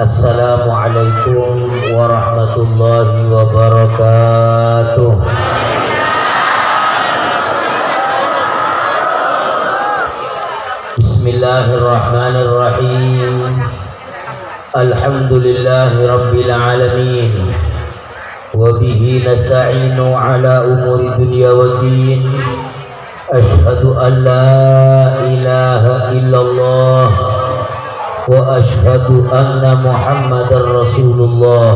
Assalamualaikum warahmatullahi wabarakatuh. Bismillahirrahmanirrahim. Alhamdulillahi rabbil alamin. Wa bihi nasta'inu ala umuri dunya waddin. Ashhadu an la ilaha illallah wa ashhadu anna Muhammadar Rasulullah.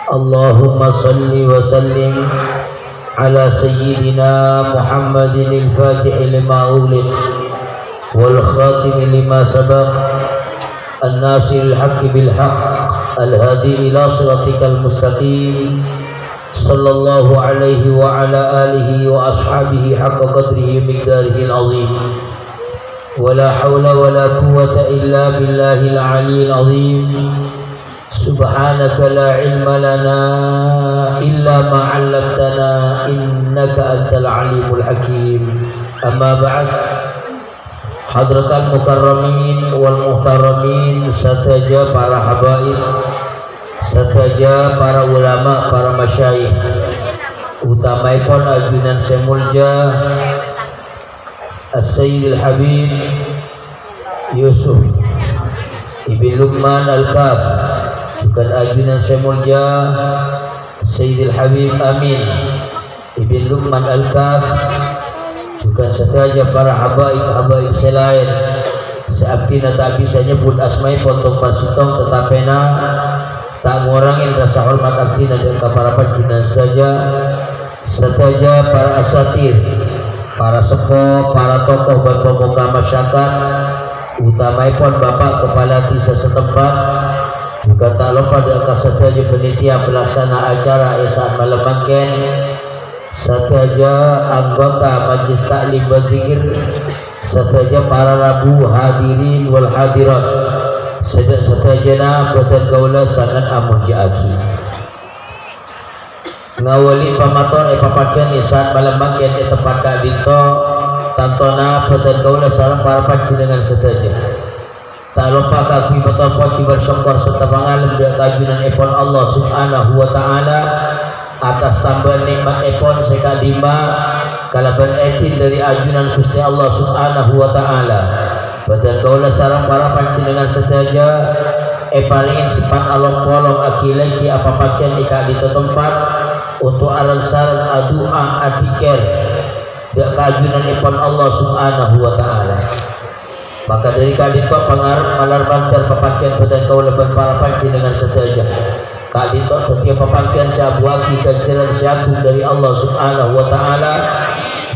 Allahumma salli wa sallim ala sayyidina Muhammadin al-Fatih lima ughliq wal khatim lima sabaq an-nasir al-haqq bil haqq al-hadi ila siratikal mustaqim sallallahu alaihi wa ala alihi wa ashabihi haqqa qadrihi miqdarihi al-azim. ولا حول ولا قوة إلا بالله العلي العظيم. سبحانك لا علم لنا إلا ما علمتنا إنك أنت العليم الحكيم. أما بعد، حضرة المكرمين والمحترمين, serta para habaib, serta para ulama, para masyayikh, utamaipun ajunan semulja As-Sayyid Al-Habib Yusuf Ibn Luqman Al-Kaf, juga ajunan semulja Sayyid Al-Habib Amin Ibn Luqman Al-Kaf, juga saja para habaib selain seabdina tak bisa nyebut asmai potong pasitong, tetapena tak ngurangin rasa hormat abdina dengan para panjinan saja para asatir, para sepuh, para tokoh berpemuka masyarakat, utamaipun Bapak Kepala Desa setempat, juga tak lupa dengan saja penitia pelaksana acara saat malam mangken, saja anggota Majlis Taklim Berzikir, saja para rabu hadirin wal hadirat, saja boten kaula sangat amun jaaki ngawali pamaton papacian saat malam mangken di tempat Kak Dinto tantona boten kaula sareng para panjenengan sedaya. Tak lupa kami betul poci bersyukur serta pangalem dengan kajunan ipun Allah subhanahu wa ta'ala atas tambahan nikmat ipun sekadima kalaban etin dari ajunan Gusti Allah subhanahu wa ta'ala. Boten kaula sareng para panjenengan sedaya palingin sifat Allah polong akilaki apa pakaian di Kak Dinto tempat untuk alang-sarang adua adiker dan keajunan ipun Allah subhanahu wa ta'ala. Maka dari Kak Dinto pengarap malar bantar pepakian badan kau leban para panjenengan sedaya. Kak Dinto setiap pepakian seabuaki ganjaran seagung dari Allah subhanahu wa ta'ala,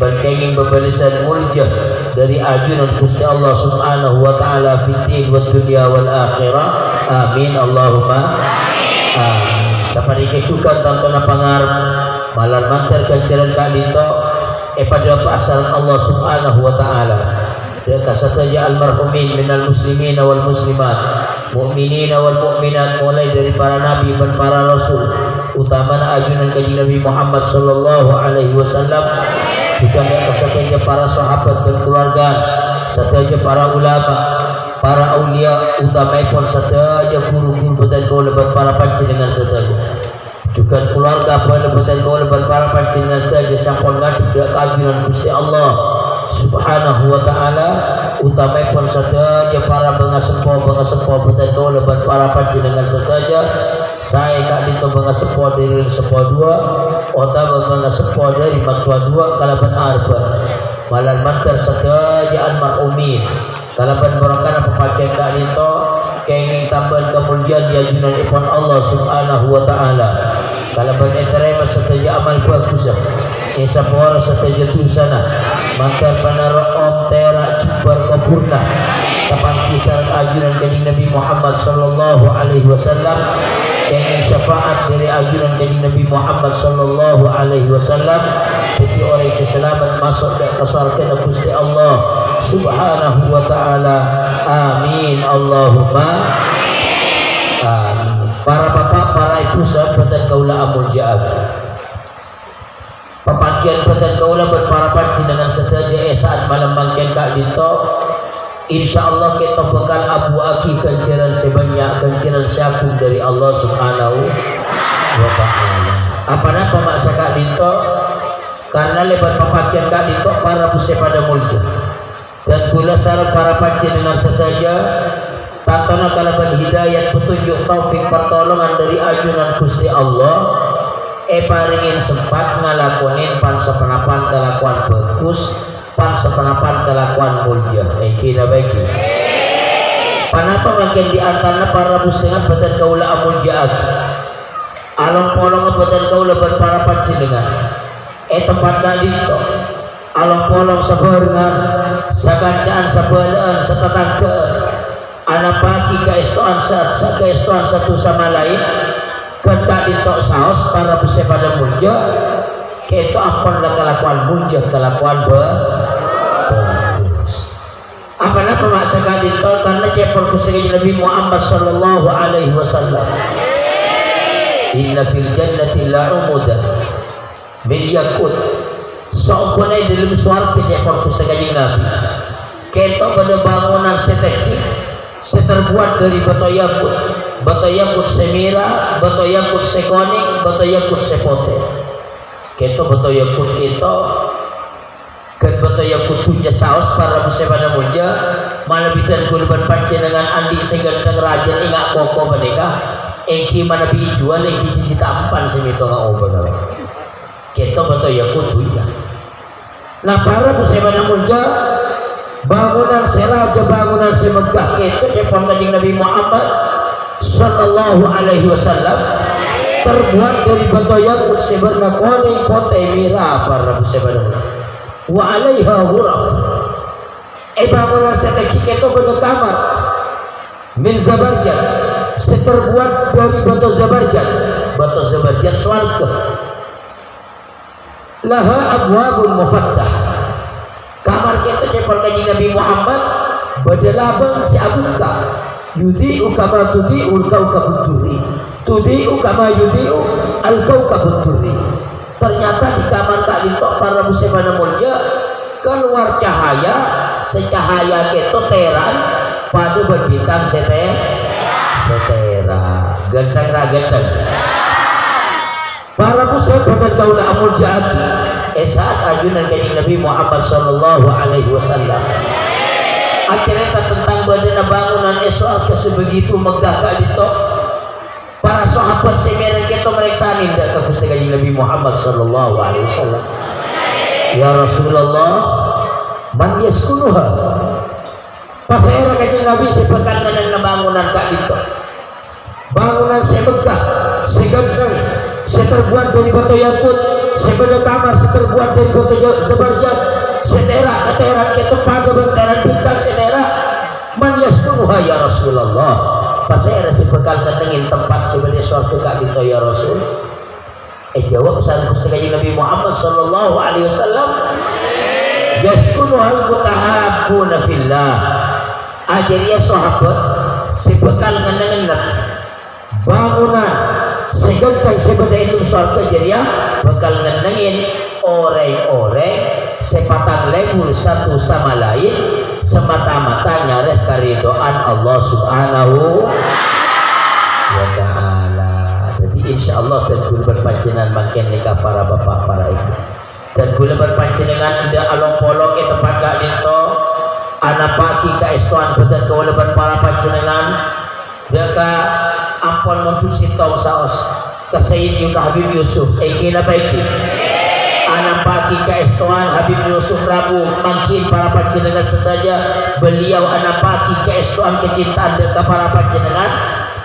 berkenging bebalisan muljah dari ajunan Gusti Allah subhanahu wa ta'ala fiddin wa dunia wal akhirah. Amin Allahumma amin. Sapari kecukan tontonan pangarap malar mantar ganjaran Kak Dinto pada pasaran Allah subhanahu wa ta'ala dan kasatnya almarhumin minal muslimin wal muslimat, mu'minin wal mu'minat, mulai dari para nabi dan para rasul, utamanya ajunan kanjeng Nabi Muhammad sallallahu alaihi wasallam, juga kasatnya para sahabat dan keluarga, serta para ulama, para aulia, utamaipun saja guru-guru dan kaula para panjenengan sedaya, juga keluarga dan kaula para panjenengan saja sampun ngadeg kagungan Gusti Allah subhanahu wa ta'ala, utamaipun saja para bengasepo dan kaula para panjenengan saja. Saya Kak Dinto bengasepo dari sepo dua, otama bengasepo dari matua dua kalaban arba malan mantar saja almarhumin kalaban berangkat pepakian Kak Dinto kenging tambahan kemuliaan di ajunan ipun Allah subhanahu wa ta'ala. Kalaban eterema saja amal bagus Esa pora saja tusana mantar panara om tera jumbar kapurna kapan kisah ajunan kanjeng Nabi Muhammad sallallahu alaihi wasallam, kenging syafaat dari ajunan kanjeng Nabi Muhammad sallallahu alaihi wasallam, jadi orang seselamat masuk ke surga Gusti Allah subhanahu wa ta'ala. Amin Allahumma amin. Para bapak, para ibu sahabat kaula amul ja'ab, pepakian badan kaula berpara panjenengan sedaya saat malam mangken Kak Dinto, insyaallah kita bakal abu aki ganjaran sebanyak kencinan syakung dari Allah Subhanahu wa ta'ala. Apa maksa kak dito karena lebar papacian kak dito para pusat pada mulja dan kula sarang para pancin dengan setaja tatona kalaban hidayat petunjuk taufik pertolongan dari ajunan Gusti Allah paringin sempat ngalakonin pan sepenapan kelakuan bagus pan sepenapan kelakuan mulja kira baiki panapa makin diantara para musingan badan kaula amul jaat along polong badan kaula para pancin dengan tempat kali itu along polong sabarengan sakancaan sabalaan setetanggaan anak pagi keestuan satu sama lain ketika ditok saos para pusat pada mulja itu ampun lah kelakuan mulja kelakuan bagus apa maksa ditok karena cepor kusai Nabi Muhammad sallallahu alaihi wasallam inna fil jannati la'umudan min yakut so'punai dalam suara cepor kusai Nabi kita pada bangunan seterbuat dari batu yakut semira, batu yakut sekoning, batu yakut sepote. Kita batu yakut kita kan batu yakut punya saus para musibana mulja mana bitan kurban pancen dengan andi seganteng raja ingat koko mereka eki mana bi jual eki cici tampan semito nga obo kita batu yakut punya nah para musibana mulja bangunan seraja bangunan semegah itu cepon kanjeng Nabi Muhammad sallallahu alaihi wasallam terbuat dari batu yakut seberna kuning pote mira para seberna wa alaiha huraf bangunan seteki itu bener kamar min zabarjad terbuat dari batu zabarjad swarga laha abwabun mufattah kamar kita cepol kanjeng Nabi Muhammad badalabang si abuka yudi'u kama tudi'ul kaukabut duri tudi'u kama yudi'u al kaukabut duri ternyata di kamar tak ditok para musibana mulja keluar cahaya secahaya kita teran pada berbintang setera genteng ragenteng para musibana kaula amul jahati saat ajunan kanjeng Nabi Muhammad sallallahu alaihi wasallam akhirnya tentang badan bangunan soal sebegitu megah kali itu para sahabat semereng kita mereka nindak ke Gusti kanjeng Nabi Muhammad sallallahu alaihi wasallam ya Rasulullah man yaskunuha pas era kanjeng Nabi sepekan dengan bangunan kali itu bangunan semegah seganteng seterbuat dari batu yakut sebelah kamar terbuat dari batu zabarjad setera kita pada bantaran bintang setera man yaskunuha ya Rasulullah pas era sebekal ketengin tempat sebelah suatu kak itu ya Rasul jawab pesan Gusti kanjeng Nabi Muhammad sallallahu alaihi wasallam yaskunuha mutahabbuna fillah ajaria sahabat sebekal ngenengan bangunan seganteng sebelah itu suatu jadinya bakal ngenengin orang-orang sepatang lebur satu sama lain semata-mata nyareh karidoan Allah subhanahu wa ta'ala. Jadi insya Allah dan gula berpancingan makin nikah para bapak para ibu dan gula berpancingan tidak along polong itu tempat gak itu anak pagi keestuan betul gula berpara pancingan deka ampun mencuci tong saus ke Sayyid juga Habib Yusuf kena baiki anak pagi keestuan Habib Yusuf Rabu makin para panjenengan saja beliau anak pagi keestuan kecintaan dekat para panjenengan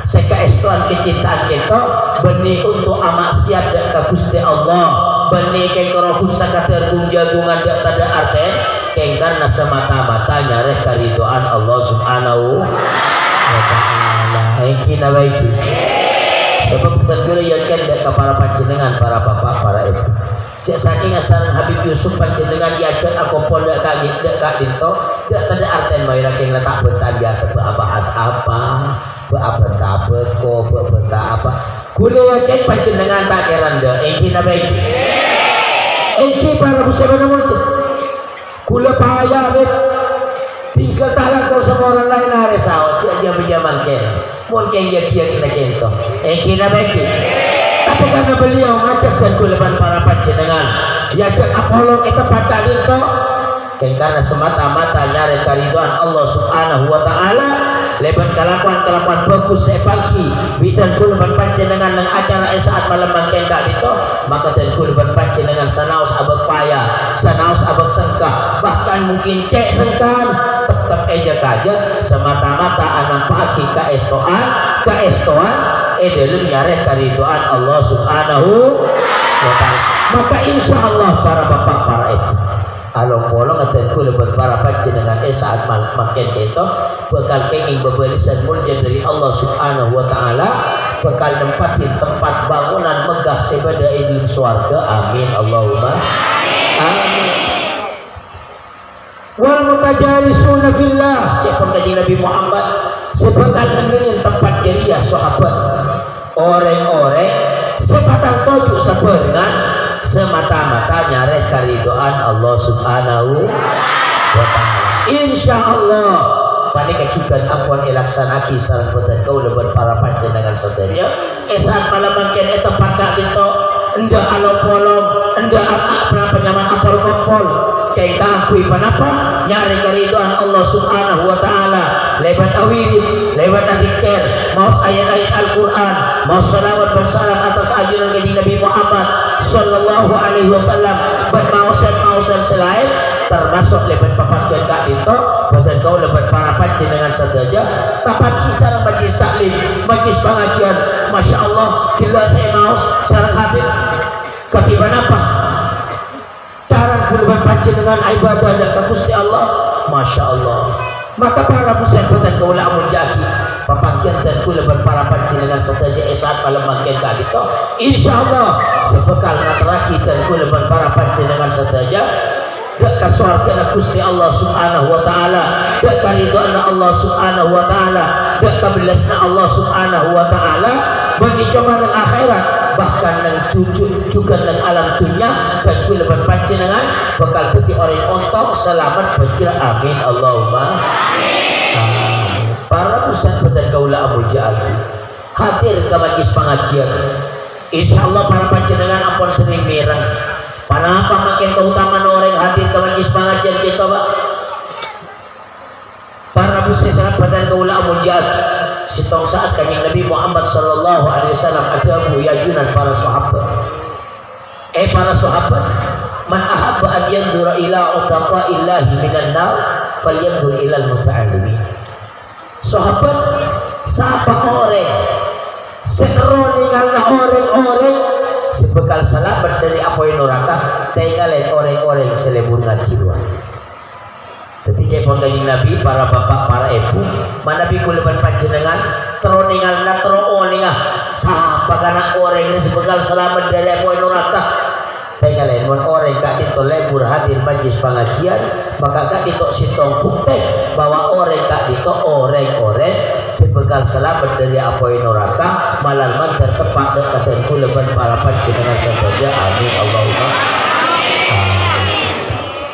sekeestuan kecintaan kita benih untuk amaksiat dekat Gusti Allah benih kengkorokun sakatergung jagungan dekat tada arten karena semata-mata nyareh karidoan Allah subhanahu wa ta'ala kena baiki sebab tentunya yang kendak ke para panjenengan para bapak para ibu cek saking asalan Habib Yusuf panjenengan diajak aku poldak kaget dek kak dinto dek tada arten mau iraking letak bentar biasa bahas apa benta beko benta apa gula yakin panjenengan tak keranda kena baiki para musibah itu gula payah tinggal tak laku sama orang lain hari saus aja berjaman ken mungkin dia kia kento kira baik tapi karena beliau ngajak dan kuleban para panjenengan diajak Apollo kita pada itu karena semata-mata nyari kariduan Allah subhanahu wa ta'ala leban kelakuan bagus saya pagi bidan kuleban panjenengan dengan acara saat malam bangkeng tak itu maka dan kuleban panjenengan sanaus abak payah sanaus abak sengkah bahkan mungkin cek sengkan tetap aja kaja semata-mata anak pagi keestoan dalam nyari kariduan Allah subhanahu wa ta'ala maka insya Allah para bapak para ibu along polong atau kulebat para panjenengan saat makin kita bakal kenging bebelisan mulia dari Allah subhanahu wa ta'ala bakal nempatin tempat bangunan megah sebada dalam swarga amin Allahumma amin wal mutajalisuna fillah cepon kaji Nabi Muhammad sebakal nemenin tempat ceria sahabat orang-orang sebatang tojuk sebenarnya semata-mata nyareh karidoan Allah subhanahu wa ta'ala insya Allah panik kecukan ampun ilaksanaki sarang boten kau lebat para panjenengan sedaya saat malam mangken eta padak itu endah alop-olop endah apa penyaman apol kompol kaita akui panapa nyari karidoan Allah subhanahu wa ta'ala lewat awirin lewat adikir maus ayat-ayat Al-Quran maus salawat bersalam atas ajaran Nabi Muhammad sallallahu alaihi wasallam bermausan selain termasuk lebat papakian kak itu badan kau lebat para panjenengan saja tapat kisah majlis taklim majlis pengajian Masya Allah gila saya maus sarang habib kakiban apa cara lebat panjenengan ibadah dan Gusti Allah Masya Allah maka para muslim badan kau la'amul jaki papakian dan kuleban para panjenengan saja saat malam makin kak itu insya Allah sebekal ngateraki dan kuleban para panjenengan saja dak kaswarga Gusti Allah subhanahu wa ta'ala dak karidhoan Allah subhanahu wa ta'ala dak kabelasna Allah subhanahu wa ta'ala bagi kemana akhirat bahkan nang juga nang alam dunia dan kuleban panjenengan bakal bagi orang ontok selamat berjaya amin Allahumma amin para pusat badan kaula Abu Ja'al hadir ke majlis pengajian insyaallah para panjenengan ampun sering mirang panapa makin keutamaan orang hadir ke majlis pengajian kita Pak para pusat sangat badan kaula Abu Ja'al sitong saat kanjeng Nabi Muhammad sallallahu alaihi wasallam ada yajunan para sahabat para sahabat man ahabba an yanzura ila utaqaillahi minan nar falyanzur ila al-muta'allimin sahabat siapa orang seteroningan orang-orang sebekal selamat dari apa yang neraka tinggalin orang-orang selebur ngaji luar jadi cepon dari Nabi para bapak para ibu mana Nabi kuleban panjenengan teroningan na teroningan siapa karena orang ini sebekal selamat dari apa yang neraka tinggalin orang kak itu lebur hadir majlis pengajian maka kak itu sitong bukti bahwa orang kak itu orang-orang sebekal selamat dari apa yang neraka malam mantar tepat dekat dan kuleban para panjenengan saja amin Allahumma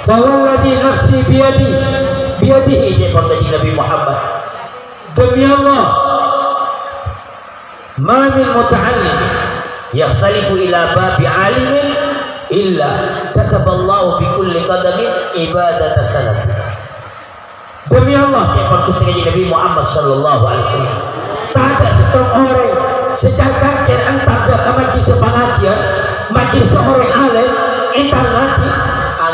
fawalladhi nafsi biyadihi jepon dari Nabi Muhammad demi Allah ma min muta'allim yakhtalifu ila babi alimin illa kataballahu bi kulli qadamin ibadata salat demi Allah jepon dari Nabi Muhammad sallallahu alaihi wasallam tak ada setong orang sedangkan antar ke majlis pengajian majlis seorang alim entar ngaji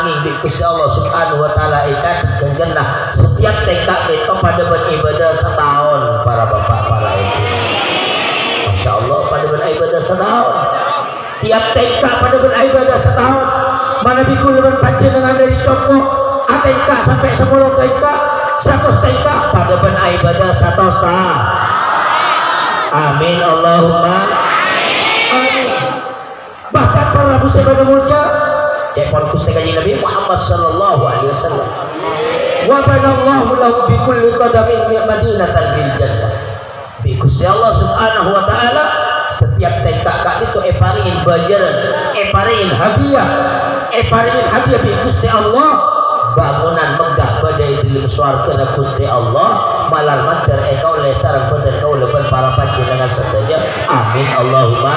angin di Gusti Allah subhanahu wa ta'ala ikat dan jannah setiap tekad itu pada beribadah setahun para bapak para ibu Masya Allah pada beribadah setahun tiap tekad pada beribadah setahun mana bikulan panjenengan dari Joko ATK sampai 10 TK 100 TK pada beribadah satu setahun amin Allahumma amin bahkan para muslim pada mulia cepon Gusti Nabi Muhammad sallallahu alaihi wasallam wa banallahu lahu bi kulli qadamin madinatan bil jannah bi Gusti Allah subhanahu wa ta'ala setiap tekak itu paringin bajaran paringin hadiah bi Gusti Allah bangunan megah badai dalam swarga na Gusti Allah malar madar ekau lesarang badan kau leban para panjenengan sedaya amin Allahumma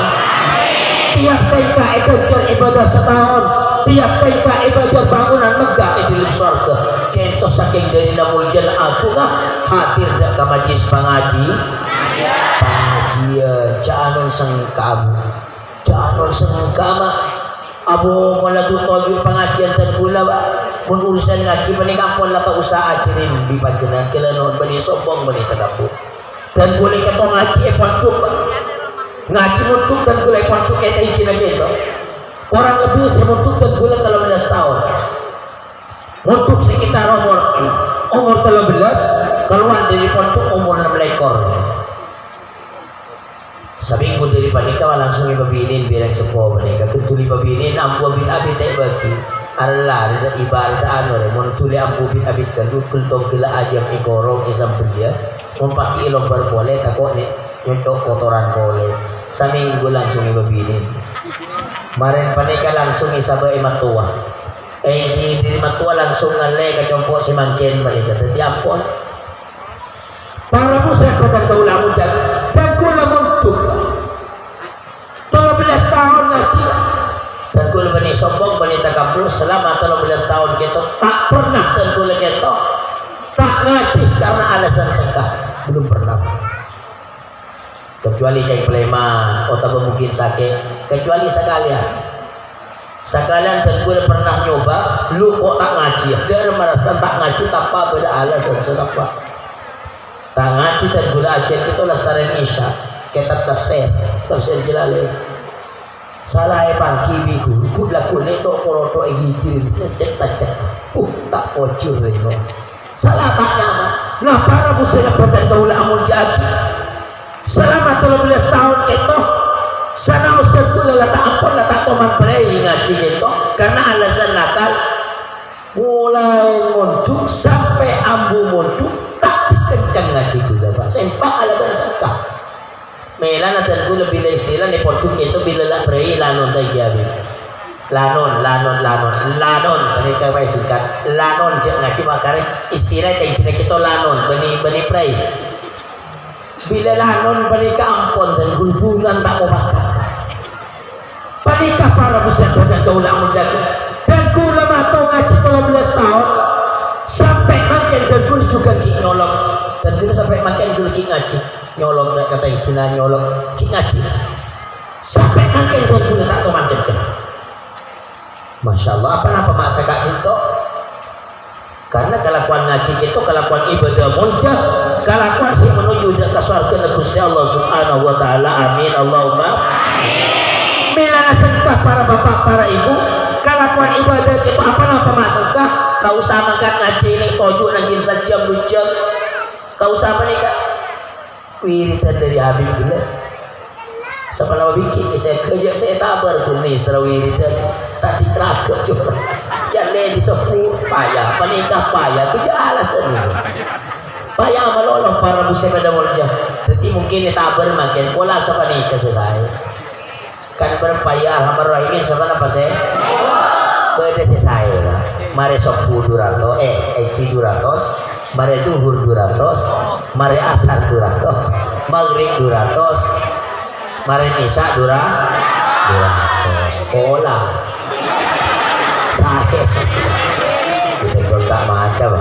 tiap ketika ekor ibadah setahun tiap ketika ibadah bangunan megah dalam swarga kento saking dari namul jana aku kah hadir dak ka majlis pengajian jangan sengkam jangan sengkam abu maladu toju pengajian dan gula mun urusan ngaji menikah pun lah usaha ajarin di panjenengan kelenon bani sombong bani tegapun dan boleh ketong ngaji epantuk ngaji mutuk dan gula epantuk kayak izin aja itu orang lebih semutuk dan gula kalau 13 tahun mutuk sekitar umur 13 keluar dari epantuk umur 6 ekor sabing pun dari panika langsung ibabinin bilang sepuh panika ketuli ibabinin ampu bin abi tak bagi Allah ada ibarat anu mon tuli ampu bin abi kan dukul tong kila ajam ikorong isam dia mempaki ilong berboleh takut ni untuk kotoran boleh sabing gue langsung ibabinin maren panika langsung isaba imatua di diri matua langsung ngalai kacompok si mangkin panika jadi ampun para musyrik kata kau lamun jago lamun tuh 13 tahun ngaji dan kau bani sombong bani takabur selama 13 tahun kita tak pernah dan kau kita tak ngaji karena alasan sengkak belum pernah kecuali kayak pleman atau mungkin sakit kecuali sekalian dan gue pernah nyoba lu kok tak ngaji dia merasa tak ngaji tanpa beda alasan kenapa tak ngaji dan gula ajar itu lasaran isya kita tafsir Jalalain salah pagi biku gula kulit to koroto hijirin sejak tajak tak pocur ini salah tak nama nah para musyrik pada tahu amul jadi selama 13 tahun itu sana ustaz gula tak ampun tak toman play ngaji itu karena alasan nakal mulai montuk sampai ambu montuk kencang ngaji gula pak sempak ala bersaka melan dan gula bila istilah ni portuk itu bila lah beri lanon lagi habis lanon saya kata singkat lanon cek ngaji makare istilah kita lanon bani beri bila lanon bani keampun dan hubungan tak mau makan panikah para musyrik dan gula menjaga dan gula matau ngaji 13 tahun sampai makin dan gula juga nolong dan kita sampai makin dulu ngaji nyolong nak kata Cina nyolong ngaji sampai makin dulu tak tahu makin jam Masya Allah apa maksa kak itu karena kelakuan ngaji itu kelakuan ibadah muljah kelakuan si menuju ke surga Gusti Allah subhanahu wa ta'ala amin Allahumma bila sedekah para bapak para ibu kelakuan ibadah itu apa maksa tak usah makan ngaji ini tojuk nanti sejam 2 jam tak usah menikah wiridan dari Habib gila sama nama bikin saya kerja saya tabar pun nih serah wiridan tak diteragak juga yang lain disebut payah menikah payah kerja alasan itu payah melolong para musyrik pada mulia jadi mungkin tabar makin pola sama nikah selesai kan berpayah alhamdulillah sama apa saya beda selesai lah mari sok 200 200 mari duhur 200 mari asar 200 maghrib 200 mari isya 200 sekolah saya kita gak macam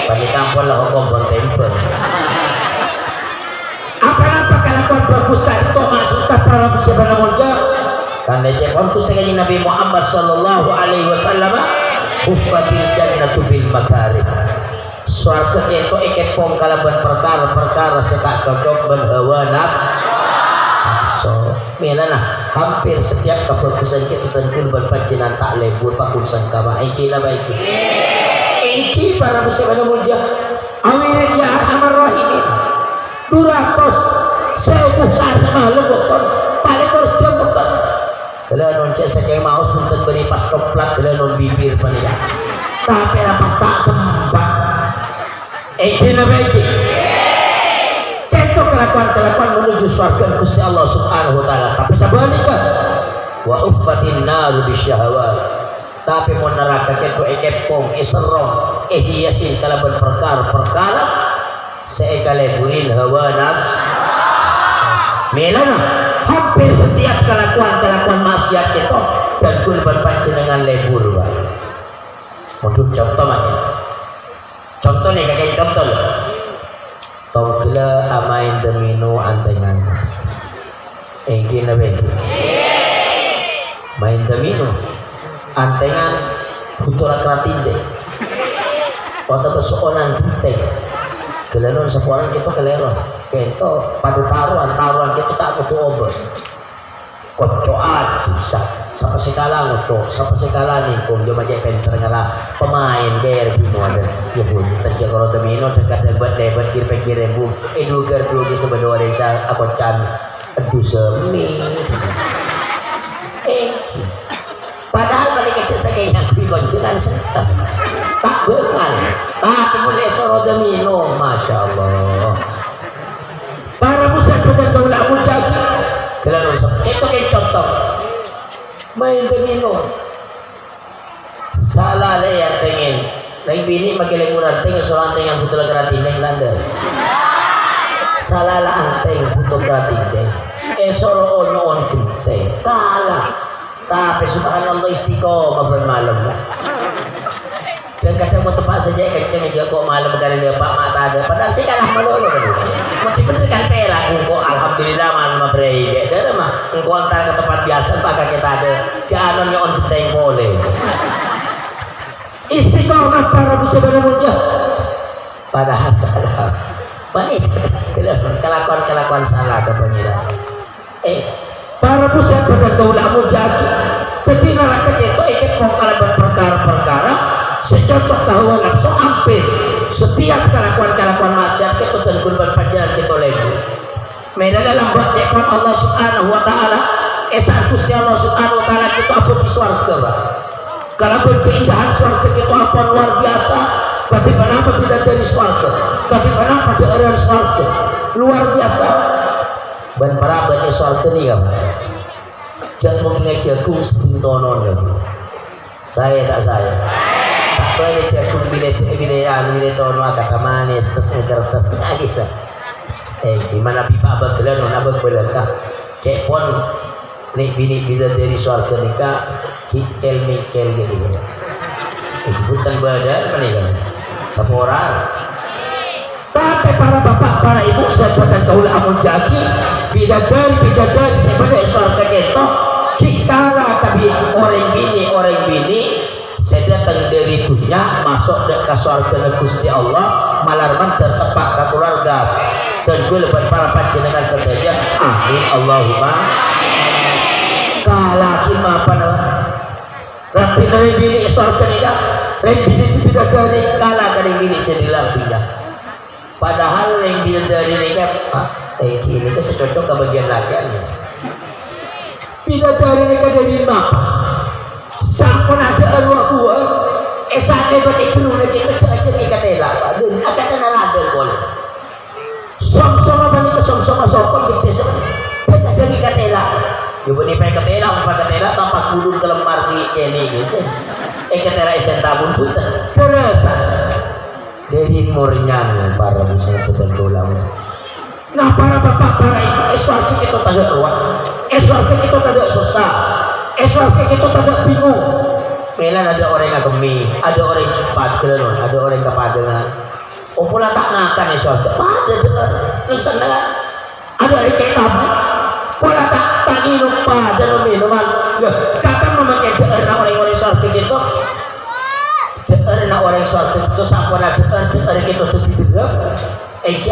bagi kampung lah hukum kontemporer apa kelakuan bagus itu maksudnya para musibah namunja karena jepon itu sekali Nabi Muhammad sallallahu alaihi wasallam huffatil jannatu bil makarim suarga itu ikat pong kalaban perkara sekak cocok berhawa nafsu melana hampir setiap kebagusan kita tentu berpacinan tak lebur pakusan kama iki lah baik iki para musibah mulia amin ya arhamar rahimin 200 1000 saat semalam bukan paling terjam bukan kalau non cek saya mau punten beri pas toplak kalau non bibir paling tapi pas tak sempat itu baik contoh kelakuan menuju surga Gusti Allah subhanahu wa ta'ala tapi sebaliknya wa uffatin nar bisyahawat tapi mau neraka itu ekepong iserong hiasin kalaban perkara seekaleburin hawa nafsu melana hampir setiap kelakuan maksiat itu dan kurban panjenengan lebur Pak. Untuk contoh mana? Contoh nih kakek contoh loh. Tongkila amain demino antengan. Engkin apa itu? Main demino antengan putura keratin deh. Waktu persoalan kita, keleron seorang kita keleron. Kita pada taruhan kita tak butuh obat. Kocoan tuh sampai sekarang nih kong dia macam penter ngalah pemain kayak gini ada ya pun terjadi kalau domino terkadang buat debat kir bu edugar dulu di sebelah desa aku can aduh semi padahal balik kecil saya yang koncenan setan tak bengal tapi boleh soro domino masya Allah para musik bukan kau nak mujaji kalau itu kayak contoh main domino salah le yang pengen lagi bini makin lagi murah tengok seorang yang betul keratin yang landa salah lah anteng betul keratin soro ono on kinte kalah tapi subhanallah istiqomah bermalam dan kadang mau tempat saja kenceng aja kok malam kali dia pak mata ada padahal sih kalah malolo masih bener kan perak kok alhamdulillah malam berai dari mah engkau antar ke tempat biasa pakai kita ada jangan on kita boleh istiqomah para musibah padahal banyak kelakuan salah ke pengira para musibah pada mau jadi jadi neraka itu ikut mau kalah berperkara secontoh tahu nafsu hampir setiap kelakuan maksiat itu dan kurban panjenengan kita lagi mereka dalam buat tekon Allah subhanahu wa ta'ala esa Gusti Allah subhanahu wa ta'ala kita apa di surga Pak kalau berkeindahan surga kita apa luar biasa bagaimana bila dari surga bagaimana pada area surga luar biasa dan para bani surga ini ya jangan mungkin jagung sepintonon saya tak saya boleh jagung bilet tono kata manis terus kertas bisa gimana pipa bagelan nabak belakang cek pon nih bini bisa dari surga nikah kikel gitu bukan badan menikah seorang tapi para bapak para ibu saya buatan kaulah amun jaki bidadari sebagai surga kita cikala tapi orang bini saya datang dari dunia masuk ke surga Gusti Allah malarman tertepak ke keluarga dan gue lebat para panjenengan saja amin Allahumma kalah kima apa nama nanti dari bini surga nikah dari bini tidak dari kalah dari bini sedilang tidak padahal yang bidadari nikah ini kan secocok ke bagian lakiannya bidadari nikah dari apa sampun ada arwah buah esane berikru lagi macam-macam ikat elak dan akan ada boleh som-som apa ni som-som sokol gitu jangan jadi ikat elak coba ni pakai ikat elak tampak bulun ke lembar si kene guys ikat elak isen tabun pun terasa dari murnyang para musuh betul tulang nah para bapak para ibu esok kita tak ruang esok kita tak susah esok kita tak bingung melan ada orang yang gemi ada orang yang cepat kerenon ada orang yang kepadangan pula tak ngakan esok pada nusan ada orang yang tamu pula tak minum pada minuman kata memakai jeerna orang-orang esok kita jeerna orang esok itu sampai ada jeer kita tuh tidak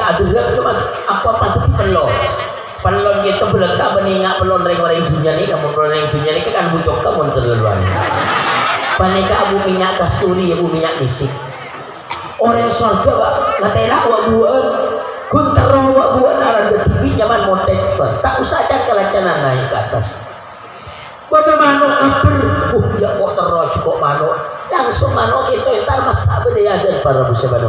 ada cuma apa tuh pelon kita belum tak meninggal pelon orang dunia ni kamu orang dunia ni kan bucok kamu terlaluan panika abu minyak kasturi abu minyak misik orang surga pak ngatela awak buat kuntar awak buat naran de TV nyaman montek tak usah ada kelancaran naik ke atas bagaimana hampir ya kok terus kok mano langsung mano kita entar masa beda dan para musibah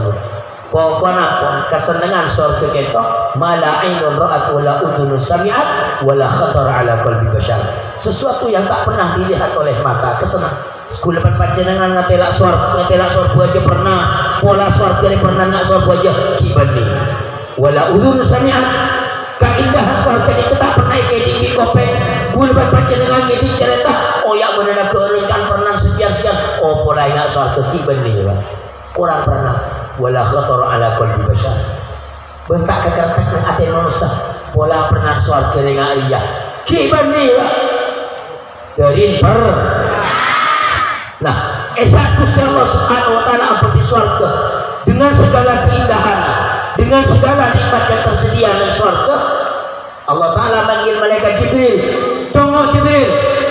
pokoknya kesenangan surga kita mala ainun ra'at wala udhunun sami'at wala khatar ala qalbi bashar sesuatu yang tak pernah dilihat oleh mata kesenang sekolah panjenengan ngatela suar aja pernah, pola suar kali pernah nak suar aja kibani wala udhun sami'at keindahan suar kali kita pernah kayak di kopeng gul panjenengan ngidi cerita oh ya bener keureukan pernah sekian oh pola nak suar kibani orang pernah wala khatar ala qalbi bashar bentak kekertak nang ati manusia pola pernah suar kali ngaliya kibani dari nah esa Gusti Allah Subhanahu wa taala abdi surga dengan segala keindahan dengan segala nikmat yang tersedia di surga. Allah taala manggil malaikat Jibril, "Tunggu Jibril,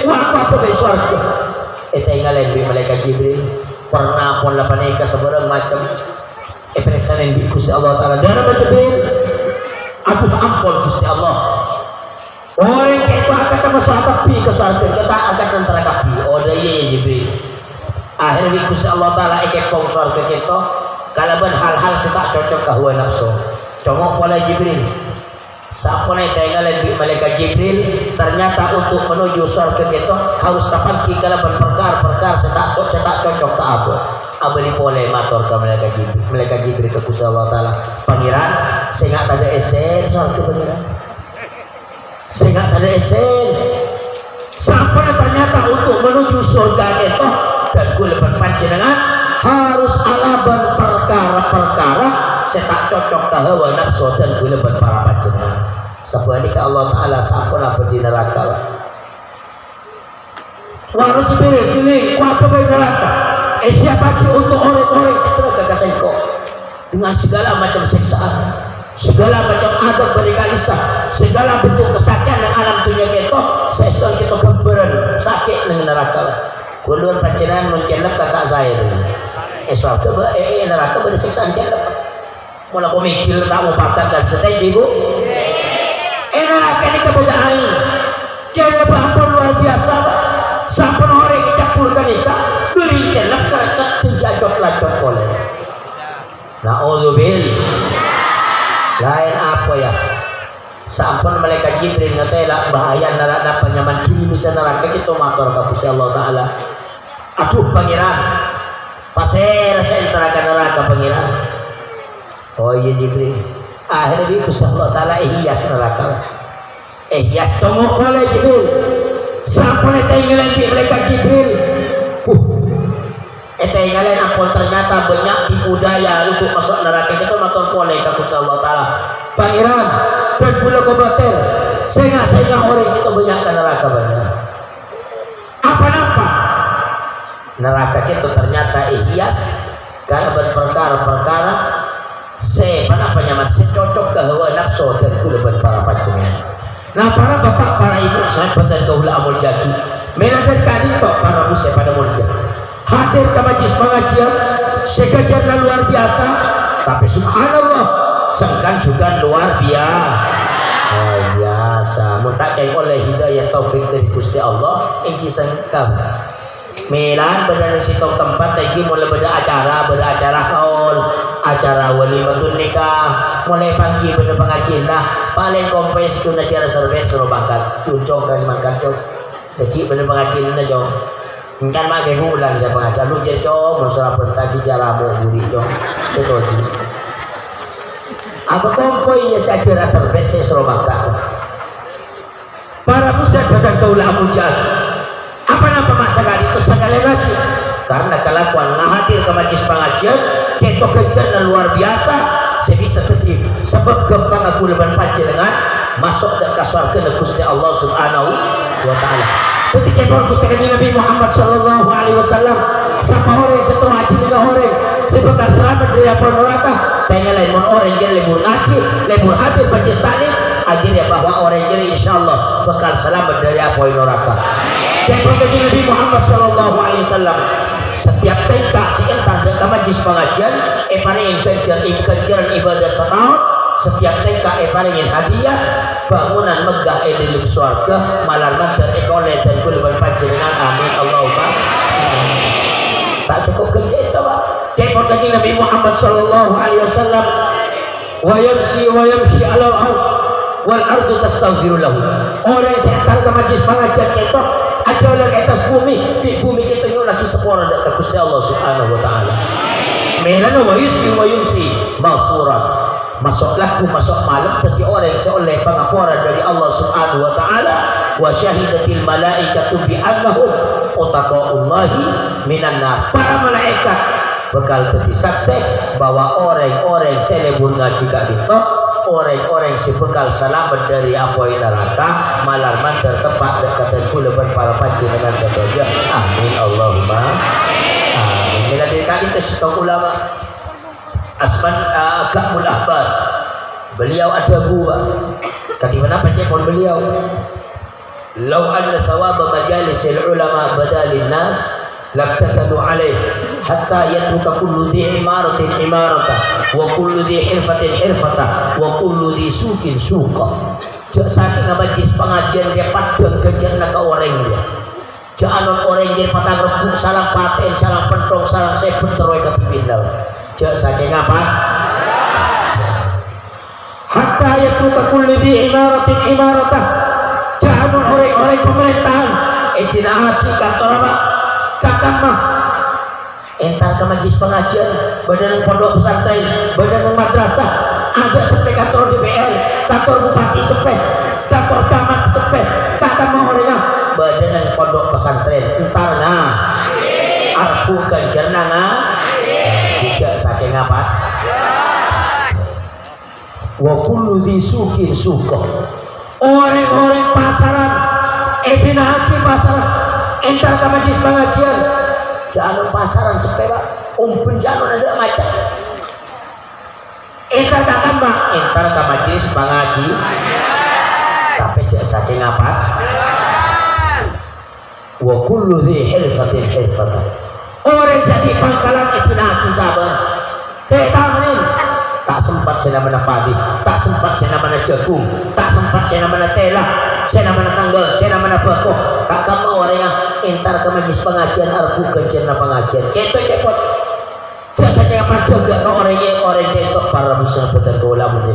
waktu ke surga." Eta ingalen bi malaikat Jibril pernah pun lapan ka sabarang macam periksaan bi Gusti Allah taala. Dan Jibril aku ampun Gusti Allah. Orang itu akan masuk kapi ke surga, kita akan antara kapi. Oh iya Jibril. Akhirnya Gusti Allah taala ikepong surga kita kalaban hal-hal setak cocok ke hawa nafsu. Congok pola Jibril. Sapone tinggalan di malaikat Jibril ternyata untuk menuju surga kita harus tapaki kalaban perkara-perkara setak cocok ke apa. Abali pole matur ke malaikat Jibril ke Gusti Allah taala. Pangeran, saya enggak ada esen surga pangeran. Saya enggak ada esen. Sampai ternyata untuk menuju surga itu dan kuleban panjenengan harus alaban perkara-perkara setak cocok ke hawa nafsu dan kuleban para panjenengan. Sebenarnya Allah Taala sampun apa di neraka. Waru Jibril kini waktu di neraka. Siapa untuk orang-orang setelah kekasihku dengan segala macam siksaan, segala macam adab berikalisah, segala bentuk kesakitan yang alam dunia kita, sesuatu kita gambaran sakit dengan neraka. Kuluan panjenengan mencelak kata saya itu. Suatu neraka bersiksa celak. Mula kau mikir tak mau pakai dan setelah ibu. Neraka ini kebudayaan. Celak ampun luar biasa. Sampai orang dicampurkan itu beri celak kereta cenjadok lacot boleh. Na'udzubil. Lain apa ya? Sampun malaikat Jibril ngetela bahaya neraka penyaman kini bisa neraka kita matur ka Gusti Allah taala. Aduh pangeran, pasir saya neraka pangeran. Oh iya Jibril. Akhirnya Gusti Allah taala hias neraka. Hias tongok oleh Jibril. Sampun tinggalan di malaikat Jibril. Tinggalan ampun ternyata banyak tipu daya untuk masuk neraka kita matur oleh ka Gusti Allah taala. Pangeran dan bulu kobater sehingga orang kita banyak ke neraka banyak apa-apa neraka kita ternyata hias karena berperkara-perkara apa nyaman cocok ke hawa nafsu dan kuleban para panjenengan. Nah para bapak, para ibu, sahabat dan kaula amul jaki menadarkan itu para musyrik pada mulia hadir ke majlis pengajian sekajian luar biasa tapi subhanallah sangkan juga luar biasa mutakai oleh hidayah taufik dari Gusti Allah ingki sangkam melan benar situ tempat lagi mulai beracara haul acara walimatun nikah mulai pagi benar pengajian lah paling kompes kuna acara servet suruh bakat cucok kan makan tuh lagi benar pengajian na jong kan makai bulan saya pengajian lu jadi cok masalah pentaji jaramu budi jong setodi apa kompoi ya saya acara servet saya suruh makan para musyrik dan kaula amul jahil apa nama masalah itu sekali lagi karena kelakuan hadir ke majlis pengajian kita kerjaan luar biasa sebisa ketik sebab gampang aku leban panjenengan masuk ke surga Gusti Allah Subhanahu wa taala. Ketika Gusti Nabi Muhammad sallallahu alaihi wasallam sama orang setelah haji dengan orang sebekal selamat dari api neraka tanya lain orang yang lebur ngaji lebur hadir majlis taklim akhirnya bahwa orang jadi insyaallah bakal selamat dari api neraka. Ketika Nabi Muhammad sallallahu alaihi wasallam setiap tenta siang tanda majlis pengajian paling kerjaan ibadah setahun setiap tenta paling hadiah bangunan megah di surga malam dan ekole dan kulban panjenengan amin Allahumma tak cukup kerja itu Pak. Kepada Nabi Muhammad sallallahu alaihi wasallam wa yamshi alal ard wal ardu tastaghfiru lahu orang yang datang ke majlis pengajian kita aja oleh atas bumi di bumi kita lagi sepora dak ka Gusti Allah Subhanahu wa taala. Melana wa yusbi wa yumsi maghfuran. Masuklah masuk malam jadi orang yang seoleh pengapuran dari Allah Subhanahu wa taala wa syahidatil malaikatu bi annahum utaqaullahi minan nar. Para malaikat bakal jadi saksi bahwa orang-orang selebur ngaji kak itu orang-orang si bekal selamat dari api neraka malar mantar tempat dekat kuleban para panjenengan saja. Amin Allahumma amin. Bila dikali kasih tahu ulama Asman Ka'bul Ahbar, beliau ada buah. Kati mana pun beliau? Lau anna thawaba majalisil ulama badalin nas labtatalu alaih hatta yatruka kullu dhi imaratin imarata wa kullu dhi hirfatin hirfata wa kullu dhi sukin suqa. Saking majlis pengajian dia padang kejar nak orang dia. Jangan orang dia patang rebuk salah paten salah pentong salah sebut teroi katipindal. Saking apa? Hatta yatruka kullu dhi imaratin imarata. Jangan orang-orang pemerintahan etina haji kantor apa? Kakak mah entar ke majlis pengajian badan pondok pesantren badan madrasah ada sampai kantor DPR kantor bupati sampai kantor camat sampai kakak mah orangnya badan pondok pesantren entar nah arpu ganjar nanga tidak saking apa wa kullu dhi sukin suqa. Orang-orang pasaran etina haji pasaran entar ke majlis pengajian jangan pasaran sepeda bencana ada macam entar kakak mbak entar ke majlis pengaji tapi cek saking apa wa kullu dhi hirfatin hirfatan. Orang jadi pangkalan itinaki sabar ketahanin tak sempat saya mana padi tak sempat saya mana jagung tak sempat saya mana tela saya mana tanggal saya mana bakok kakak mau orangnya entar ke majlis pengajian arbu kencana pengajian keto cepot jasanya apa juga ke orang keto para musa betul keulamu.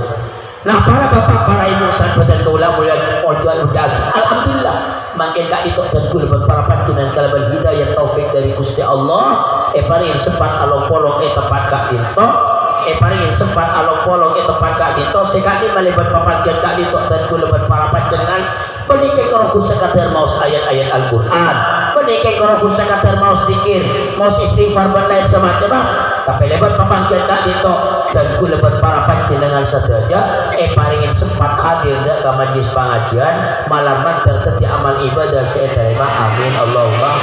Nah para bapak para ibu sahabat keulamu yang orjuan ujagi alhamdulillah makin kak itu tentu lebat para pancingan kalaban hidayah taufik dari Gusti Allah paling sempat along polong tepat kak itu paling sempat along polong tepat kak itu sekali melebat papanjan kak itu tentu lebat para pancingan menikah korokun sekadar maus ayat-ayat Al-Quran menikah korokun sekadar maus dikir maus istighfar benar semacam tapi lebat papanjan kak itu dan ku lebat para panjenengan saja paringin sempat hadir ke majlis pengajian malam terteti amal ibadah saya terima amin Allahumma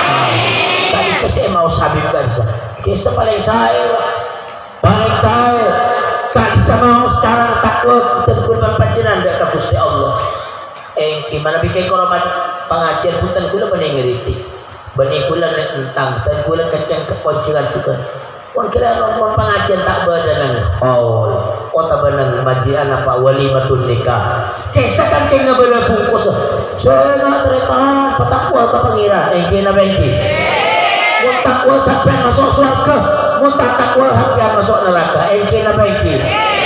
amin. Tadi saya mau habib kansa kisah paling saya kali sama sekarang takut dan kurban panjenengan ke Gusti Allah gimana bikin koromat pengajian pun dan kula bening ngeritik bening kula tentang dan kula kencang keponcilan juga pun kira ngomong pengajian tak badan haul tak badan majian apa walimatun nikah kisah kan kena bela bungkus saya nak terima petakwa ke pengira kena bengki mun takwa sampai masuk surga mun takwa sampai masuk neraka kena bengki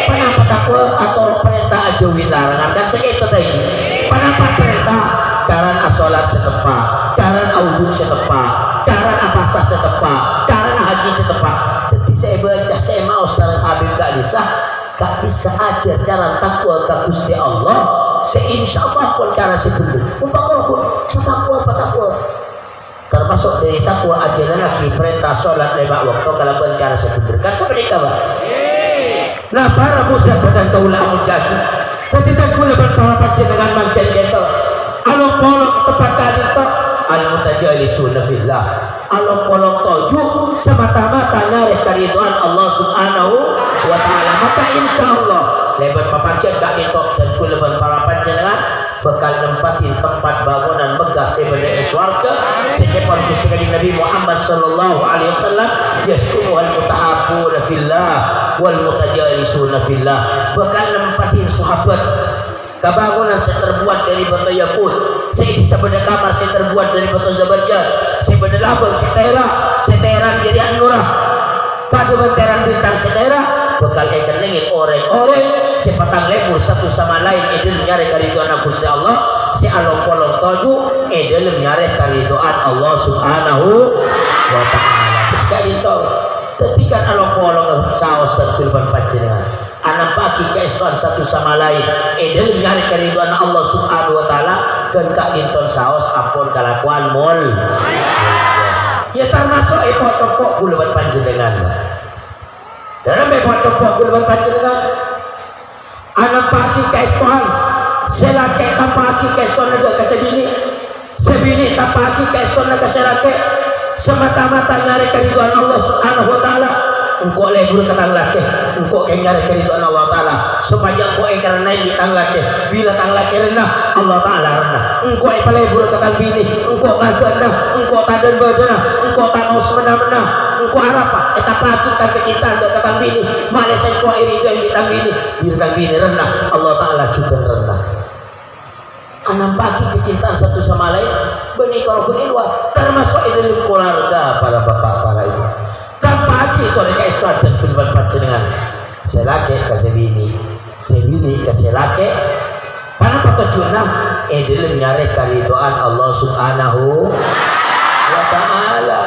kenapa takwa atau perintah aja larangan kan segitu tadi kenapa perintah karan asolat setepak karan audhu setepak karan apasah setepak karan haji setepak. Jadi saya baca saya mau sareng Habib gak bisa ajar cara takwa ke Gusti Allah seinsyaallah pun cara sebenar pun takwa termasuk dari takwa ajaran lagi perintah sholat 5 waktu kalau pun cara sebenar kan seperti apa. Nah para musyabat dan ulama jadi ketika kula berpara panjenengan mangken keto along polong tepat kali to al mutajalisuna fillah along polong toju semata-mata nareh kariduan Allah Subhanahu wa taala maka insyaallah lebat papanjen gak ketok dan kula berpara panjenengan bakal nempatin tempat bangunan megah sebenarnya swarga sejak Gusti Nabi Muhammad sallallahu alaihi wasallam yasumuhal mutahabbuna fillah wal mutajalisuna fillah bakal nempatin sahabat kebangunan saya terbuat dari batu yakut saya di sebelah kamar saya terbuat dari batu zabarjan saya bedelabang saya teran jadi anurah pada benteran bintang sedera bekal ekenengin orang-orang sepatang lebur satu sama lain edel nyari karidoan Gusti Allah si along-polong toju edel nyari karidoan Allah subhanahu wa ta'ala ketika itu ketika along-polong saos dan firman panjenengan anak pagi keesuan satu sama lain edel nyari karidoan Allah subhanahu wa ta'ala dan kak dinton saos apun kalakuan mol ya termasuk epok-tepok gulaban panjenengan dalam epok-tepok gulaban panjenengan anak pagi keesuan selake tapaki keesuan ada sebini tapaki keesuan ada selake semata-mata nyari keriduan Allah subhanahu wa ta'ala engkau lebur ketang laki engkau nyari keriduan Allah ta'ala supaya engkau karena ini tang laki bila tang laki rendah Allah ta'ala rendah engkau lebur ketang bini engkau kaganda engkau tadan badana engkau tanos menang-menang engkau harapa etapaki tak kecintaan untuk ketang bini malah engkau iri yang ditang bini bila tang bini rendah Allah ta'ala juga rendah anak pagi kecintaan satu sama lain benikah ilwa termasuk dalam keluarga para bapak para ibu kan pagi itu mereka islam dan firman panjenengan selake ke sebini ke selake pada petunjuknya dalam nyari karidoan Allah subhanahu wa ta'ala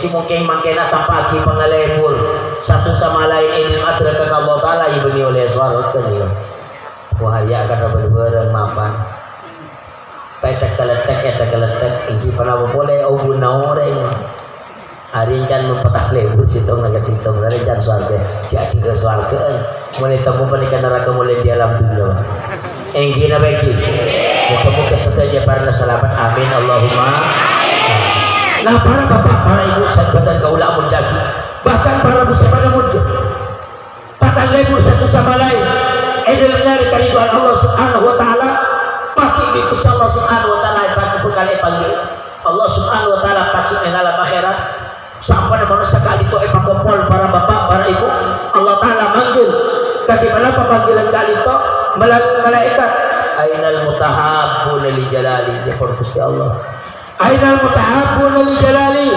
mungkin makin akan pagi pengalebur satu sama lain dalam adrakan Allah ta'ala ibni oleh suara kalian wahaya akan berbareng mapan petak keletek ini pernah boleh obu naoreng hari can mempetah lebu situng naga situng hari can suarga ciaci ke suarga mulai temu pernikahan neraka mulai di alam dunia gina bagi muka-muka setuju para selamat amin Allahumma nah para bapak para ibu sahabat dan kaulah munjaki bahkan para musibah muncul bahkan lebu satu sama lain dalam nyari keriduan Allah subhanahu wa ta'ala pakai bikus Allah subhanahu wa ta'ala pakai bekal panggil Allah subhanahu wa ta'ala pakai mengalam akhirat sampai manusia kali itu kumpul para bapak para ibu Allah ta'ala manggil kaki mana panggilan kali itu melalui malaikat ainal mutahabbuna li jalali jepur Gusti Allah ainal mutahabbuna li jalali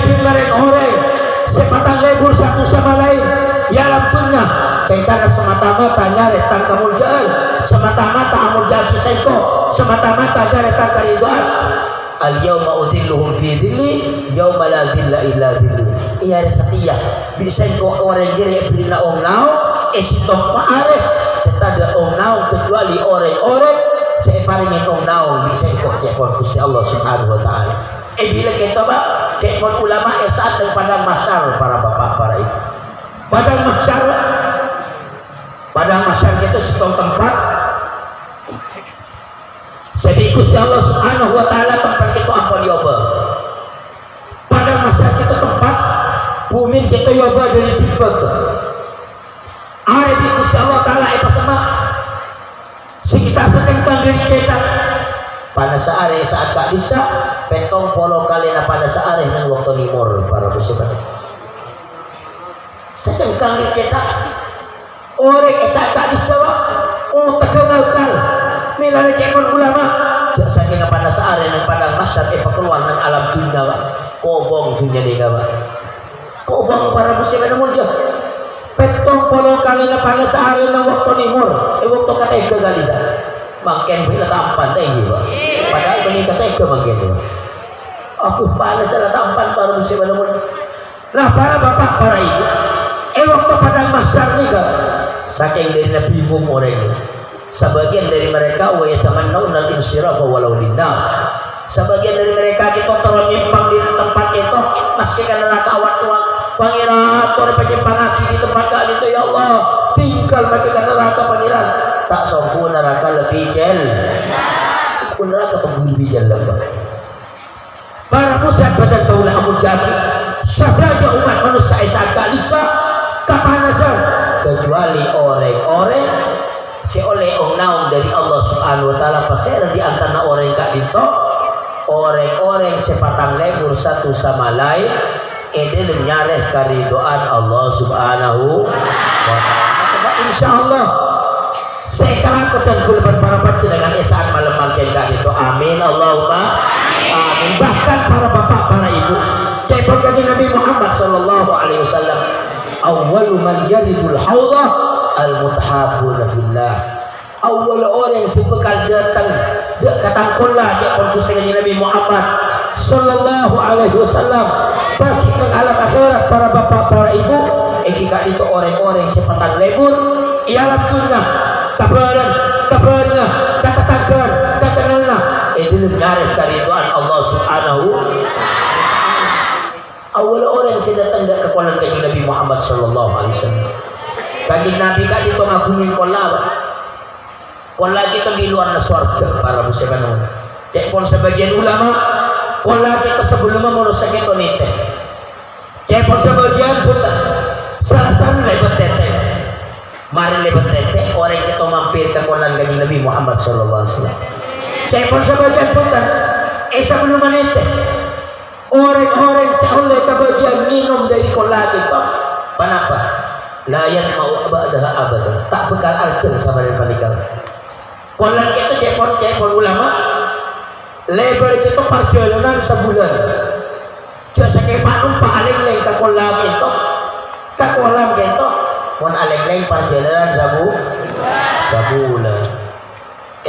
di mereka orang sepatang lebur satu sama lain ya lampunya karena semata-mata nyari tangkamul jalan semata-mata amul jadi seko semata-mata nyari tangkariduan al yawma udilluhum fi dhilli yawma la dhilla illa dhillu iya setia bisa kok orang jere bina omnau esitok paare setada omnau kecuali orang-orang separingin omnau bisa kok jepon Gusti Allah subhanahu wa ta'ala bila kita pak jepon ulama saat dan padang mahsyar para bapak para ibu padang mahsyar itu sebuah tempat sedih Gusti Allah subhanahu wa ta'ala tempat itu ampun yoba padang mahsyar itu tempat bumi kita yoba dari tiba ada di Gusti Allah ta'ala sama sekitar setengah dari kita pada saat kak bisa petong polo kalian pada saat yang waktu nimur para musibah setengah dari kita orang esak tak disawak terkenal kal milani cekon ulama saking pada saat yang pada masyarakat keluar ng alam dunia kobong dunia ni kawa kobong para musibah mulia petong polo kali na pada saat yang waktu nimur waktu kata eka galisa makin bila tampan tinggi pak padahal beli kata eka makin aku pada salah tampan para musibah mulia nah para bapak para ibu waktu pada masyarakat ni saking dari Nabi orang sebagian dari mereka wa yatamannawna al-insirafa walau linnar sebagian dari mereka kita terus nyimpang di tempat itu masihkan neraka awak-awak pangeran kau penyimpang hati di tempat kali itu ya Allah tinggal masihkan neraka pangeran tak sempurna neraka lebih jel neraka lebih jel para musyrik badan kaulah amul jaki sahaja umat manusia isa'at kalisa kapanasan kecuali orang-orang seoleh naung dari Allah subhanahu wa ta'ala pasir di antara orang kak dito orang-orang sepatang lebur satu sama lain ini menyareh karidoan Allah subhanahu wa ta'ala insyaallah sekarang dan gulban para panjenengan saat malam makin kak dito amin Allahumma amin bahkan para bapak para ibu cepot kaji Nabi Muhammad sallallahu alaihi wasallam awwalu man yaridul hawdah al-mutahabuna fillah. Awal orang yang sebekal datang kata kolah dia perkusikan Nabi Muhammad sallallahu alaihi wasallam bagi mengalam akhirat para bapak para ibu jika itu orang-orang sepatan lebur ialah tunnah tabarnya kata kenalna itu ngarit kariduan Allah subhanahu. Awal orang yang datang ke kolah kaji Nabi Muhammad sallallahu alaihi wasallam kaji Nabi kali pengakumin kolah kolah kita di luar surga para muslimin. Cek pun sebagian ulama kolah kita sebelumnya merusak itu nite. Cek pun sebagian pun sasan lebat tete. Mari lebat tete orang kita mampir ke kolah kaji Nabi Muhammad sallallahu alaihi wasallam. Cek pun sebagian pun sebelum nite. Orang-orang seoleh kebagian minum dari kolah kita. Kenapa? Layan mau abadaha abadan. Tak bekal arjun sama dengan panikal. Kolan kita cepon ulama lebar kita perjalanan sebulan jasa kepa numpak aleng-leng ke kolam itu pun aleng-leng perjalanan sebulan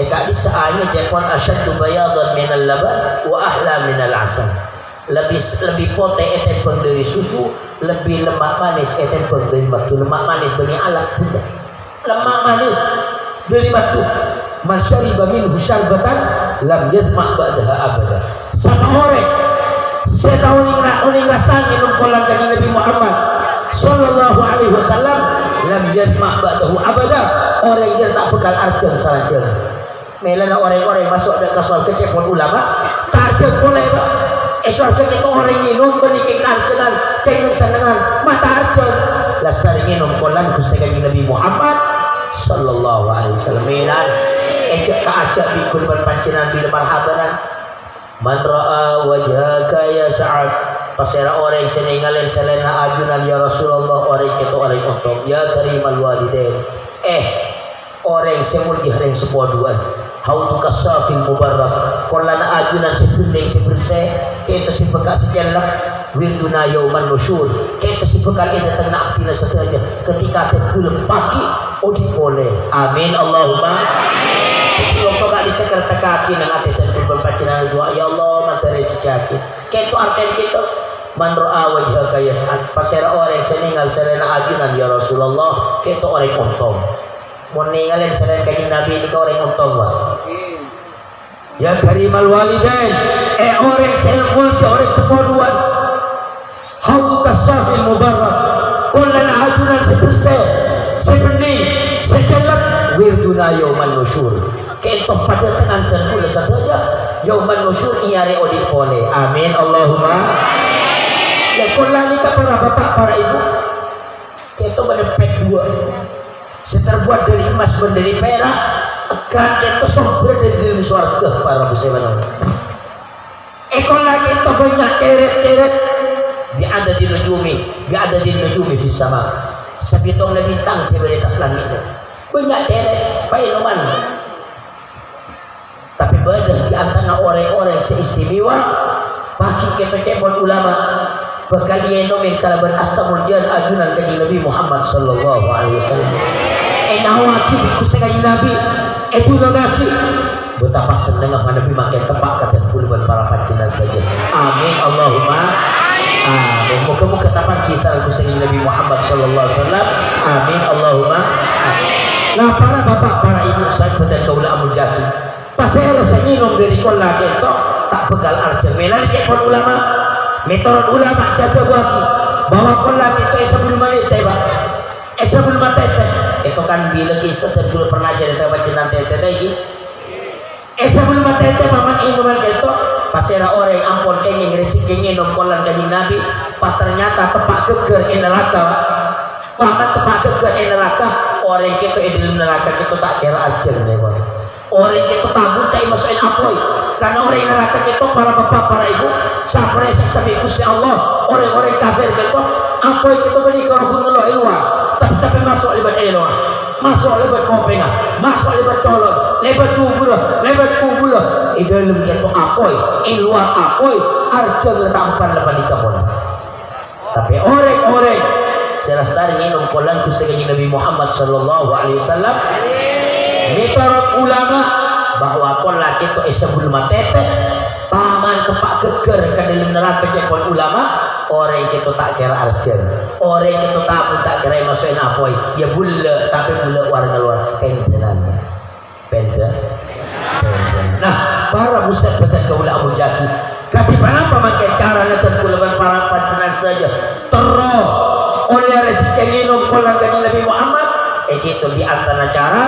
kak di saatnya cepon asyaddu bayadan minal laban wa ahla minal asal lebih pote etempeng dari susu lebih lemak manis etempeng dari batu. Lemak manis bagi alat bunda lemak manis dari batu. Masyariba minhu syarbatan lam yadma' ba'daha abada. Sama orang setahun ini rasanya minum kolam kaji Nabi Muhammad sallallahu alaihi wasallam lam yadma' ba'dahu abada. Orang yang tak bekal arjun saja. Melana orang-orang masuk ke surga cepon ulama tarjun boleh pak. Surga itu orang minum beriking arjunan kengeng senengan mata arjun lasari minum kolam kaji Nabi Muhammad sallallahu alaihi wasallam. Melan ejak kaajak bikul berpancinan bila marhabanan man ra'a wajhaka ya sa'ad pasera orang seninggalin selena ajunan ya Rasulullah orang kita orang untung ya karimal walidain orang semulih yang sepoduan haudu kasafil mubarak kolana ajunan sebundeng sebersih kita si bekas sejalak wilduna yauman nusyur kita si bekal ini tengah aktina saja ketika terpulang pagi odipole amin Allahumma kalau kau disekar kaki nang ati tentu berpacinan doa ya Allah materi cicaki ketu arten kita man ra'a wajhaka yas'ad pasera orang seninggal serena ajunan ya Rasulullah ketu orang untung mun ningalin serena kanjeng Nabi ini orang untung wa ya karimal walidain orang selful orang sepoduan haudu kasafil mubarak kullan ajunan sebersih sebening sejelak wirduna yauman nusyur kentok pada tenang terpula saja yauman nusyur iare odipole amin Allahumma. Ya kolah ni para bapak para ibu kentok berdepet dua seterbuat dari emas dan dari perak akan kentok sumber dari dalam surga para muslimin. Kolah kentok banyak keret-keret biada di nujumi fis sama sabitong na bintang sa balitas langit banyak keret painuman. Tapi badah di antara orang-orang seistimewa bagi kepekepon ulama bakalian nomen kalaban astamul jan ajunan kaji Nabi Muhammad sallallahu alaihi wasallam nawaki kusengaji Nabi itu nagaki betapa senang apa Nabi makin tepat kata puluhan para pacinan saja amin Allahumma amin. Muka-muka tapan kisah kusengaji Nabi Muhammad sallallahu alaihi wasallam amin Allahumma amin. Nah para bapak para ibu sahabat dan kaula amul jati pasal senyum dari kolah itu tak bekal arjun melan kepon ulama metode ulama siapa bagi bahwa kolah itu sebelum mati pak sebelum mati itu kan bila kisah dan dulu pernah jadi baca tete lagi sebelum mati mama ibu itu pasal orang ampun kenging resik kenging nom kolah dari Nabi pas ternyata tepat geger neraka mama tepat geger neraka orang kita di neraka kita tak kira arjun nih orang kita tabut tak masukin apoy karena orang neraka kita para bapak para ibu sampai sampai Gusti Allah orang-orang kafir kita apoy kita beli ke Rasulullah ilwa tapi masuk lebat ilwa masuk lebat kopenga masuk lebat tolong lebat kubur di dalam kita apoy ilwa apoy arjun letampan lebat di kapon tapi orang-orang serastari nginum kolan Gusti Kanjeng Nabi Muhammad sallallahu alaihi wasallam. Miturut ulama bahwa kolan itu isabul matete paman kepak geger ke dalam neraka cepon ulama orang kita tak kira arjen orang kita tak kira masukin apoi ya bulle tapi bulle warga luar pendenan nah para muslim betul kaulah Abu Jaki kasi kenapa makin cara nonton kulaban para pancenan saja terus oleh rezeki minum kolan Kanjeng Nabi Muhammad itu di antara cara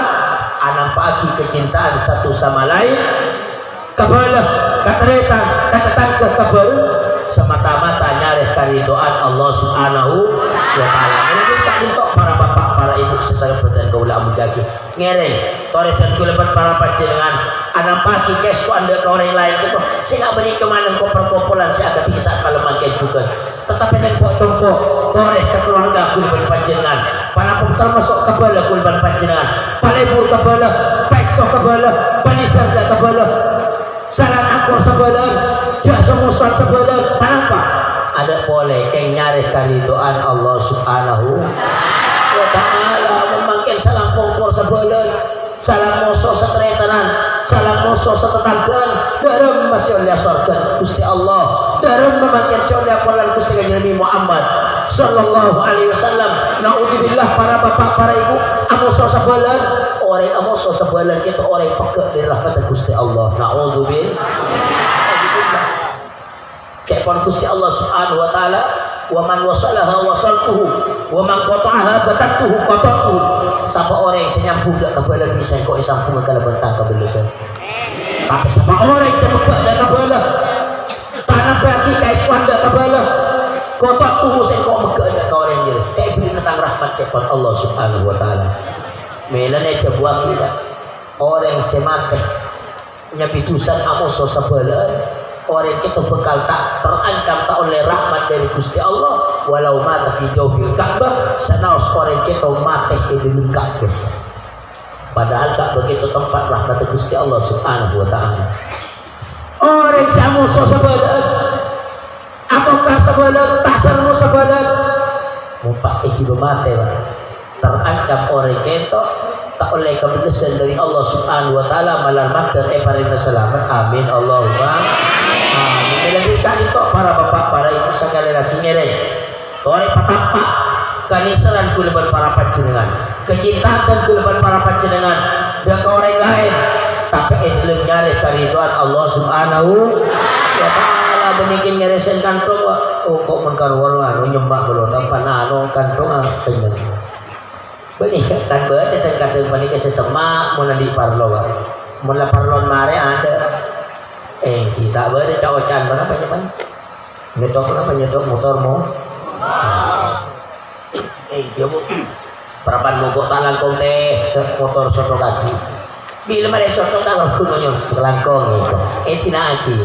anak pagi kecintaan satu sama lain kabalah kateretan katetangke kabaru semata-mata nyareh karidoan Allah subhanahu wa ta'ala. Ini tak untuk para bapak para ibu secara berdan kaulah Abu Jaki ngereng tore dan kuleban para panjenengan anak pagi kesu anda ke orang lain gitu saya gak beri kemana koper-kopolan saya agak bisa kalau makin juga tetapi nempok-tempok tore ke keluarga kuleban panjenengan para pemtar masuk kabalah kuleban panjenengan palebur kabalah pesto kabalah panisar kabalah salam akur sebelah jasa musuh sebelah kenapa ada boleh kayak nyari karidoan Allah subhanahu wa ta'ala memanggil salam pongkor sebelah salam musuh seteretanan salam musuh setetangkan dalam masih oleh surga Gusti Allah dalam memanggil oleh kolan Gusti Kanjeng Nabi Muhammad sallallahu alaihi wasallam. Naudzubillah para bapak para ibu amusuh sebelah orang amusuh sebelah kita orang pakai di rahmat Gusti Allah. Naudzubillah kapan Gusti Allah subhanahu wa ta'ala wa man wasalaha wasaltuhu wa man qata'aha batatuhu qata'tuhu siapa orang yang senyambung gak kebelah bisa kok sambung kalau bentang kebelah tapi siapa orang yang sambung gak kebelah tanah bagi kaiswan gak kebelah qata'tuhu saya kok megak gak ke orang yang tak beri tentang rahmat kapan Allah subhanahu wa ta'ala melane kebuah kita orang yang semate nyabitusan amuso sebelah orang kita bekal tak terancam tak oleh rahmat dari Gusti Allah walau mata fi jawfil Ka'bah sanaus orang kita mati di dalam Ka'bah padahal Ka'bah itu tempat rahmat Gusti Allah subhanahu wa ta'ala orang samuso sebelah apakah sebelah tasarmu sebelah mau pasti hidup mati terancam orang kita tak oleh kebenaran dari Allah subhanahu wa ta'ala malar makar paring selamat amin Allahumma melebihkan itu para bapak para ibu sekali lagi ngereng oleh patapak kanisaran kuleban para panjenengan kecintaan kuleban para panjenengan dan ke orang lain tapi belum nyari kariduan Allah subhanahu wa ta'ala benikin ngeresen kantong oh kok mengkarwar nyembah belum tanpa nano kantong tenyang benih kan berada dan kata benih sesemak mau nanti parlo mula parlon mare ada kita berada cawacan berapa nyaman nyedok motor mau jauh perapan mogok talangkong teh motor soto kaki bila mana soto kalau kunonya selangkong itu tidak lagi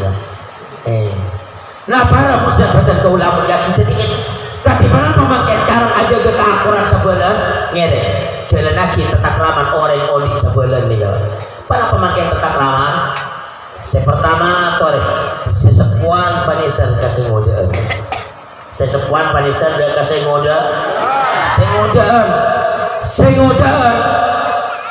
nah para musyawarah kaulah menjadi sedikit tapi mana pemakai cara aja ke keakuran sebelah ngere jalan lagi tetakraman orang oli sebelah nih para pemakai tetakraman sepertama tore sesepuan panisar kasih modal sesepuan panisar dah kasih modal sengodaan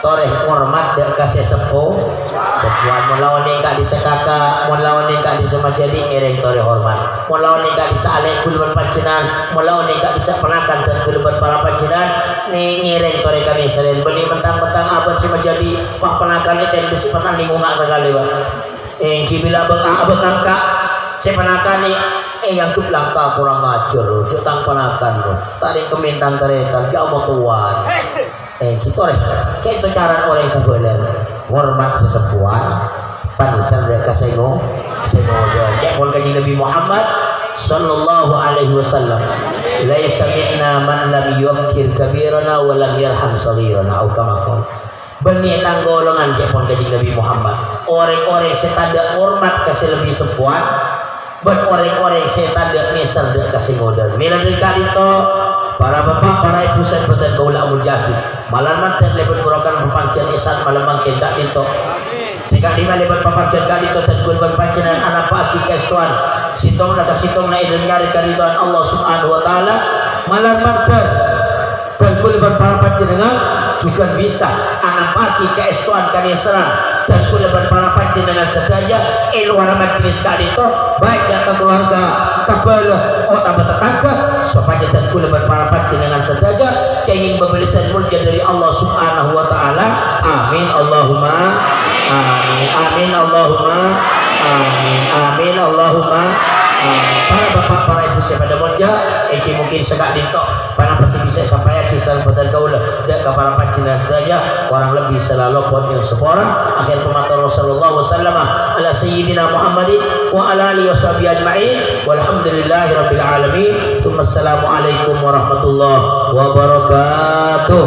tore hormat dah kasih sepuan melawan yang kak disekaka melawan yang kak disemajadi ngereng tore hormat melawan yang kak disaleh kuluban pancenan melawan yang kak disepenakan dan kuluban para pancenan ngereng tore kami selain beli mentang-mentang abad semajadi pak penakan itu yang disipatan lingkungan sekali pak kibila bengangka sepenakan yang keblangka kurang ajar jutang penakan tadi kemintang teretan ya Allah tuan kita kayak itu cara orang sebelah hormat sesepuan panisan mereka sengo kayak Kanjeng Nabi Muhammad sallallahu alaihi wasallam laisa minna man lam yuqir kabirana wa lam yarham saghirana au kama qala benih nang golongan kayak Kanjeng Nabi Muhammad orang-orang setada hormat kasih lebih sepuan buat orang-orang setada misal dak kasih modal milih kali to para bapak para ibu saya betul kaulah amul jaki malam mantan lebat berokan pepangkian isan malam mangkin tak itu sehingga lima lebat pepangkian kali itu dan kurban pancenan anak pagi kestuan sitong na ilmu nyari kariduan Allah subhanahu wa ta'ala malam mantan kuliban para panjenengan juga bisa anak pagi keestuan kanisran dan kuliban para panjenengan sedaya luar majelis salito baik yang keluarga kabel tambah tetangga supaya dan kuliban para panjenengan sedaya ingin memberikan mulia dari Allah Subhanahu wa taala. Amin Allahumma amin. Amin Allahumma amin. Amin Allahumma amin. Para bapak, para ibu saya pada moja iki mungkin segak dintok para pasti bisa sampai kisah pada kaula dan ke para panjenengan saja orang lebih selalu buat yang seorang akhir pemata Rasulullah wasallam ala sayyidina Muhammadin wa ala alihi washabihi ajma'in walhamdulillahi rabbil alamin. Assalamualaikum warahmatullahi wabarakatuh.